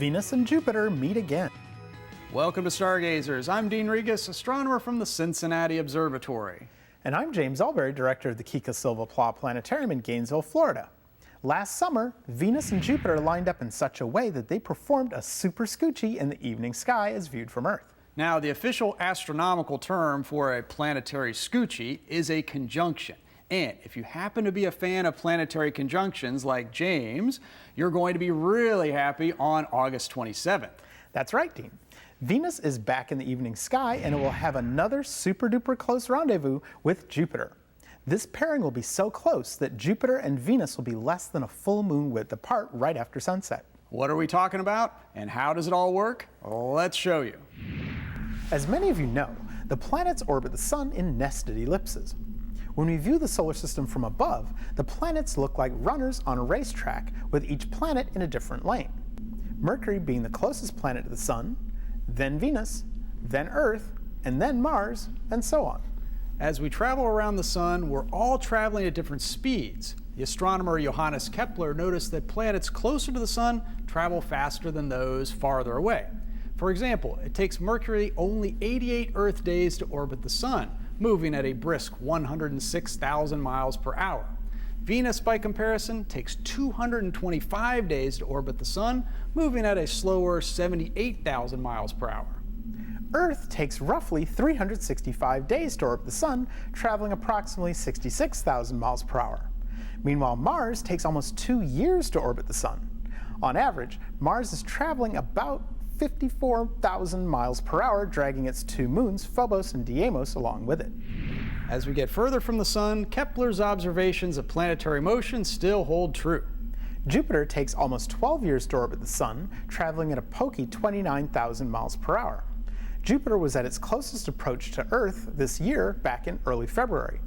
Venus and Jupiter meet again. Welcome to Stargazers. I'm Dean Regas, astronomer from the Cincinnati Observatory. And I'm James Albury, director of the Kika Silva Pla Planetarium in Gainesville, Florida. Last summer, Venus and Jupiter lined up in such a way that they performed a super scoochie in the evening sky as viewed from Earth. Now, the official astronomical term for a planetary scoochie is a conjunction. And if you happen to be a fan of planetary conjunctions like James, you're going to be really happy on August 27th. That's right, Dean. Venus is back in the evening sky and it will have another super duper close rendezvous with Jupiter. This pairing will be so close that Jupiter and Venus will be less than a full moon width apart right after sunset. What are we talking about and how does it all work? Let's show you. As many of you know, the planets orbit the sun in nested ellipses. When we view the solar system from above, the planets look like runners on a racetrack with each planet in a different lane. Mercury being the closest planet to the sun, then Venus, then Earth, and then Mars, and so on. As we travel around the sun, we're all traveling at different speeds. The astronomer Johannes Kepler noticed that planets closer to the sun travel faster than those farther away. For example, it takes Mercury only 88 Earth days to orbit the sun, moving at a brisk 106,000 miles per hour. Venus, by comparison, takes 225 days to orbit the sun, moving at a slower 78,000 miles per hour. Earth takes roughly 365 days to orbit the sun, traveling approximately 66,000 miles per hour. Meanwhile, Mars takes almost 2 years to orbit the sun. On average, Mars is traveling about 54,000 miles per hour, dragging its two moons, Phobos and Deimos, along with it. As we get further from the sun, Kepler's observations of planetary motion still hold true. Jupiter takes almost 12 years to orbit the sun, traveling at a pokey 29,000 miles per hour. Jupiter was at its closest approach to Earth this year back in early February.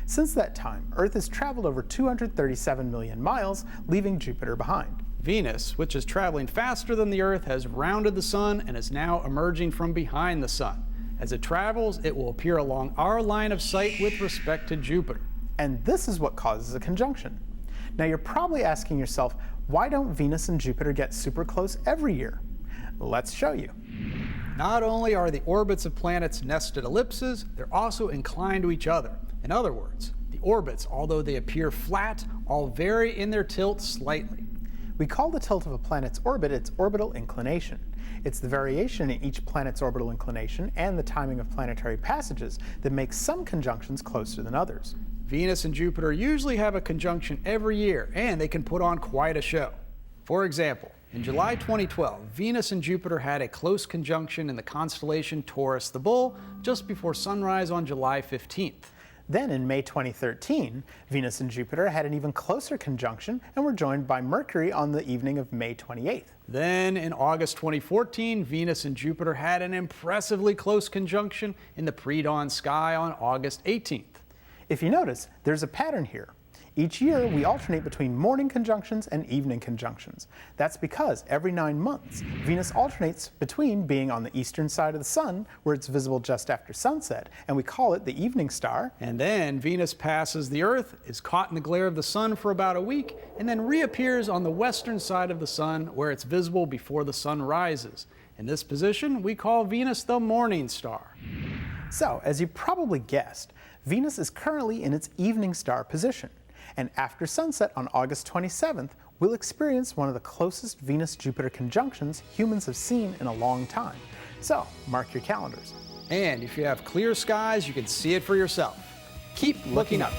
Since that time, Earth has traveled over 237 million miles, leaving Jupiter behind. Venus, which is traveling faster than the Earth, has rounded the sun and is now emerging from behind the sun. As it travels, it will appear along our line of sight with respect to Jupiter. And this is what causes a conjunction. Now you're probably asking yourself, why don't Venus and Jupiter get super close every year? Let's show you. Not only are the orbits of planets nested ellipses, they're also inclined to each other. In other words, the orbits, although they appear flat, all vary in their tilt slightly. We call the tilt of a planet's orbit its orbital inclination. It's the variation in each planet's orbital inclination and the timing of planetary passages that makes some conjunctions closer than others. Venus and Jupiter usually have a conjunction every year, and they can put on quite a show. For example, in July 2012, Venus and Jupiter had a close conjunction in the constellation Taurus the Bull just before sunrise on July 15th. Then in May 2013, Venus and Jupiter had an even closer conjunction and were joined by Mercury on the evening of May 28th. Then in August 2014, Venus and Jupiter had an impressively close conjunction in the pre-dawn sky on August 18th. If you notice, there's a pattern here. Each year, we alternate between morning conjunctions and evening conjunctions. That's because every 9 months, Venus alternates between being on the eastern side of the sun, where it's visible just after sunset, and we call it the evening star. And then Venus passes the Earth, is caught in the glare of the sun for about a week, and then reappears on the western side of the sun, where it's visible before the sun rises. In this position, we call Venus the morning star. So, as you probably guessed, Venus is currently in its evening star position. And after sunset on August 27th, we'll experience one of the closest Venus-Jupiter conjunctions humans have seen in a long time. So, mark your calendars. And if you have clear skies, you can see it for yourself. Keep looking up.